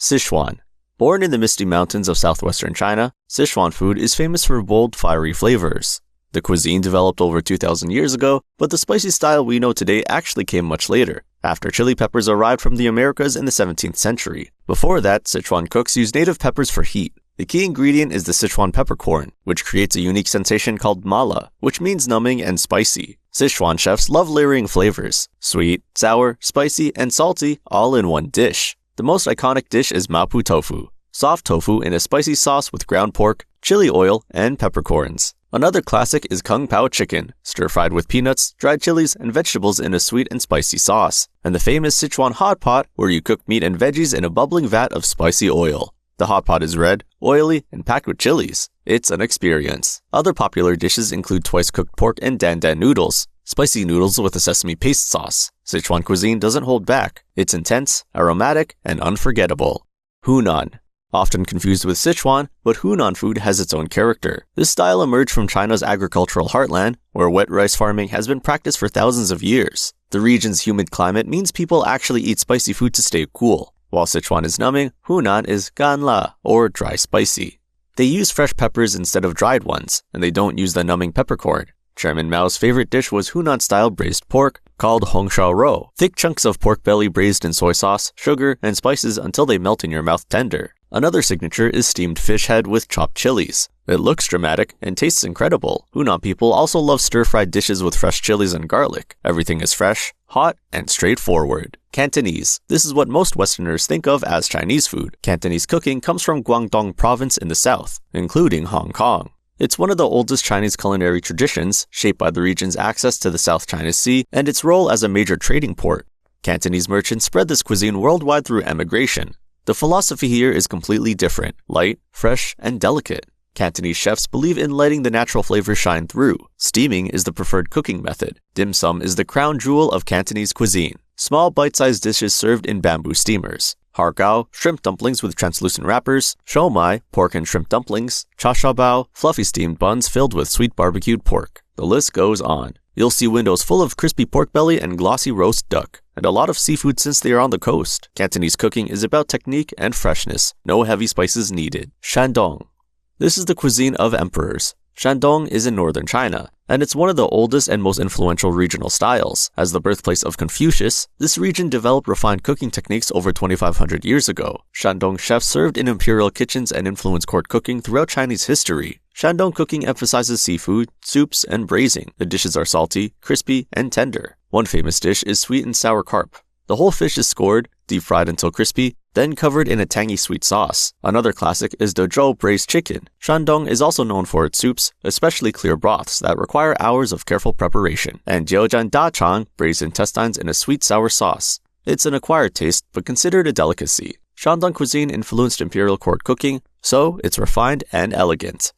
Sichuan. Born in the misty mountains of southwestern China, Sichuan food is famous for bold, fiery flavors. The cuisine developed over 2,000 years ago, but the spicy style we know today actually came much later, after chili peppers arrived from the Americas in the 17th century. Before that, Sichuan cooks used native peppers for heat. The key ingredient is the Sichuan peppercorn, which creates a unique sensation called mala, which means numbing and spicy. Sichuan chefs love layering flavors: sweet, sour, spicy, and salty, all in one dish. The most iconic dish is mapu tofu, soft tofu in a spicy sauce with ground pork, chili oil, and peppercorns. Another classic is kung pao chicken, stir-fried with peanuts, dried chilies, and vegetables in a sweet and spicy sauce. And the famous Sichuan hot pot, where you cook meat and veggies in a bubbling vat of spicy oil. The hot pot is red, oily, and packed with chilies. It's an experience. Other popular dishes include twice-cooked pork and dan dan noodles, spicy noodles with a sesame paste sauce. Sichuan cuisine doesn't hold back. It's intense, aromatic, and unforgettable. Hunan. Often confused with Sichuan, but Hunan food has its own character. This style emerged from China's agricultural heartland, where wet rice farming has been practiced for thousands of years. The region's humid climate means people actually eat spicy food to stay cool. While Sichuan is numbing, Hunan is ganla, or dry spicy. They use fresh peppers instead of dried ones, and they don't use the numbing peppercorn. Chairman Mao's favorite dish was Hunan-style braised pork, called hongshao rou, thick chunks of pork belly braised in soy sauce, sugar, and spices until they melt in your mouth tender. Another signature is steamed fish head with chopped chilies. It looks dramatic and tastes incredible. Hunan people also love stir-fried dishes with fresh chilies and garlic. Everything is fresh, hot, and straightforward. Cantonese. This is what most Westerners think of as Chinese food. Cantonese cooking comes from Guangdong province in the south, including Hong Kong. It's one of the oldest Chinese culinary traditions, shaped by the region's access to the South China Sea and its role as a major trading port. Cantonese merchants spread this cuisine worldwide through emigration. The philosophy here is completely different: light, fresh, and delicate. Cantonese chefs believe in letting the natural flavors shine through. Steaming is the preferred cooking method. Dim sum is the crown jewel of Cantonese cuisine. Small bite-sized dishes served in bamboo steamers. Har gao, shrimp dumplings with translucent wrappers. Shou mai, pork and shrimp dumplings. Cha sha bao, fluffy steamed buns filled with sweet barbecued pork. The list goes on. You'll see windows full of crispy pork belly and glossy roast duck, and a lot of seafood since they are on the coast. Cantonese cooking is about technique and freshness. No heavy spices needed. Shandong. This is the cuisine of emperors. Shandong is in northern China, and it's one of the oldest and most influential regional styles. As the birthplace of Confucius, this region developed refined cooking techniques over 2,500 years ago. Shandong chefs served in imperial kitchens and influenced court cooking throughout Chinese history. Shandong cooking emphasizes seafood, soups, and braising. The dishes are salty, crispy, and tender. One famous dish is sweet and sour carp. The whole fish is scored, deep-fried until crispy, then covered in a tangy sweet sauce. Another classic is Dezhou braised chicken. Shandong is also known for its soups, especially clear broths that require hours of careful preparation, and Jiaojian dachang, braised intestines in a sweet-sour sauce. It's an acquired taste, but considered a delicacy. Shandong cuisine influenced imperial court cooking, so it's refined and elegant.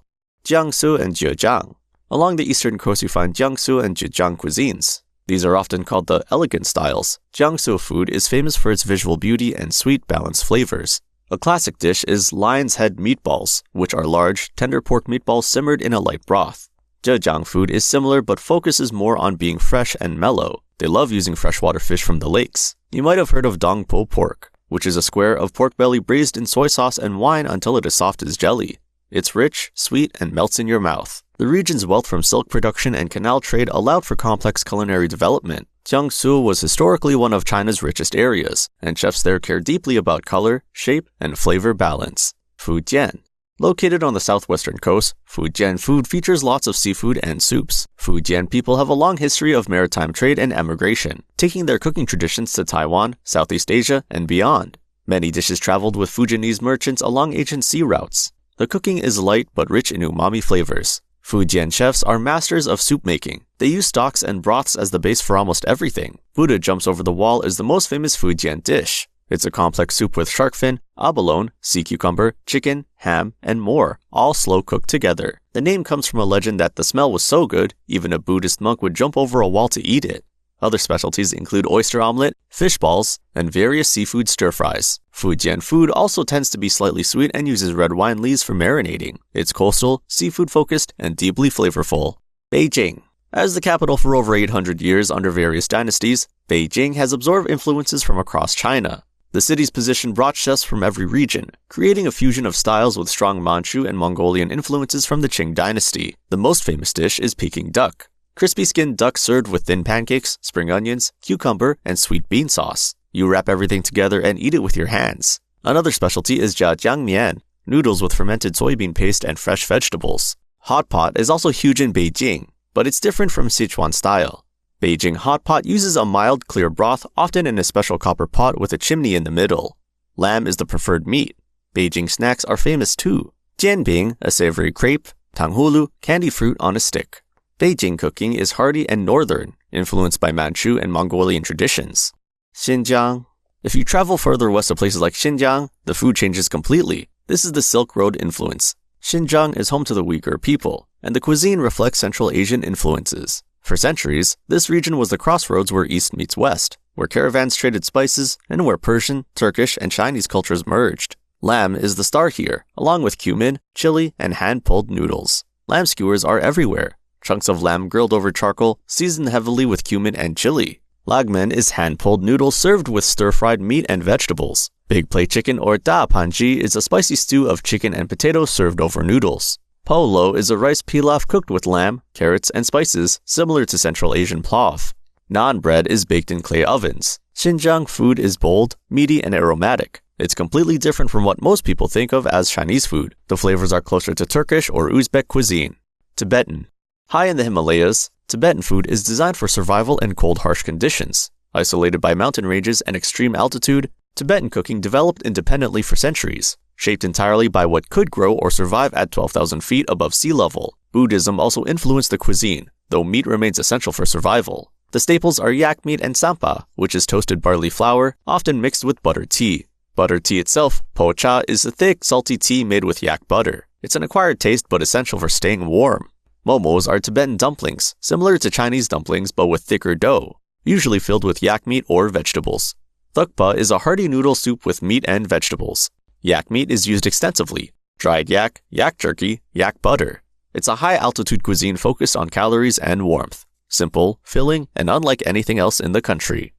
Jiangsu and Zhejiang. Along the eastern coast you find Jiangsu and Zhejiang cuisines. These are often called the elegant styles. Jiangsu food is famous for its visual beauty and sweet, balanced flavors. A classic dish is lion's head meatballs, which are large, tender pork meatballs simmered in a light broth. Zhejiang food is similar but focuses more on being fresh and mellow. They love using freshwater fish from the lakes. You might have heard of dongpo pork, which is a square of pork belly braised in soy sauce and wine until it is soft as jelly. It's rich, sweet, and melts in your mouth. The region's wealth from silk production and canal trade allowed for complex culinary development. Jiangsu was historically one of China's richest areas, and chefs there care deeply about color, shape, and flavor balance. Fujian. Located on the southwestern coast, Fujian food features lots of seafood and soups. Fujian people have a long history of maritime trade and emigration, taking their cooking traditions to Taiwan, Southeast Asia, and beyond. Many dishes traveled with Fujianese merchants along ancient sea routes. The cooking is light but rich in umami flavors. Fujian chefs are masters of soup making. They use stocks and broths as the base for almost everything. Buddha jumps over the wall is the most famous Fujian dish. It's a complex soup with shark fin, abalone, sea cucumber, chicken, ham, and more, all slow cooked together. The name comes from a legend that the smell was so good, even a Buddhist monk would jump over a wall to eat it. Other specialties include oyster omelet, fish balls, and various seafood stir-fries. Fujian food also tends to be slightly sweet and uses red wine leaves for marinating. It's coastal, seafood-focused, and deeply flavorful. Beijing. As the capital for over 800 years under various dynasties, Beijing has absorbed influences from across China. The city's position brought chefs from every region, creating a fusion of styles with strong Manchu and Mongolian influences from the Qing dynasty. The most famous dish is Peking duck. Crispy skinned duck served with thin pancakes, spring onions, cucumber, and sweet bean sauce. You wrap everything together and eat it with your hands. Another specialty is jiajiangmian, noodles with fermented soybean paste and fresh vegetables. Hot pot is also huge in Beijing, but it's different from Sichuan style. Beijing hot pot uses a mild, clear broth, often in a special copper pot with a chimney in the middle. Lamb is the preferred meat. Beijing snacks are famous too. Jianbing, a savory crepe, tanghulu, candy fruit on a stick. Beijing cooking is hearty and northern, influenced by Manchu and Mongolian traditions. Xinjiang. If you travel further west to places like Xinjiang, the food changes completely. This is the Silk Road influence. Xinjiang is home to the Uyghur people, and the cuisine reflects Central Asian influences. For centuries, this region was the crossroads where East meets West, where caravans traded spices, and where Persian, Turkish, and Chinese cultures merged. Lamb is the star here, along with cumin, chili, and hand-pulled noodles. Lamb skewers are everywhere. Chunks of lamb grilled over charcoal, seasoned heavily with cumin and chili. Lagmen is hand-pulled noodles served with stir-fried meat and vegetables. Big plate chicken or da panji is a spicy stew of chicken and potatoes served over noodles. Polo is a rice pilaf cooked with lamb, carrots, and spices, similar to Central Asian plov. Naan bread is baked in clay ovens. Xinjiang food is bold, meaty, and aromatic. It's completely different from what most people think of as Chinese food. The flavors are closer to Turkish or Uzbek cuisine. Tibetan. High in the Himalayas, Tibetan food is designed for survival in cold, harsh conditions. Isolated by mountain ranges and extreme altitude, Tibetan cooking developed independently for centuries, shaped entirely by what could grow or survive at 12,000 feet above sea level. Buddhism also influenced the cuisine, though meat remains essential for survival. The staples are yak meat and sampa, which is toasted barley flour, often mixed with butter tea. Butter tea itself, po cha, is a thick, salty tea made with yak butter. It's an acquired taste but essential for staying warm. Momos are Tibetan dumplings, similar to Chinese dumplings but with thicker dough, usually filled with yak meat or vegetables. Thukpa is a hearty noodle soup with meat and vegetables. Yak meat is used extensively. Dried yak, yak jerky, yak butter. It's a high-altitude cuisine focused on calories and warmth. Simple, filling, and unlike anything else in the country.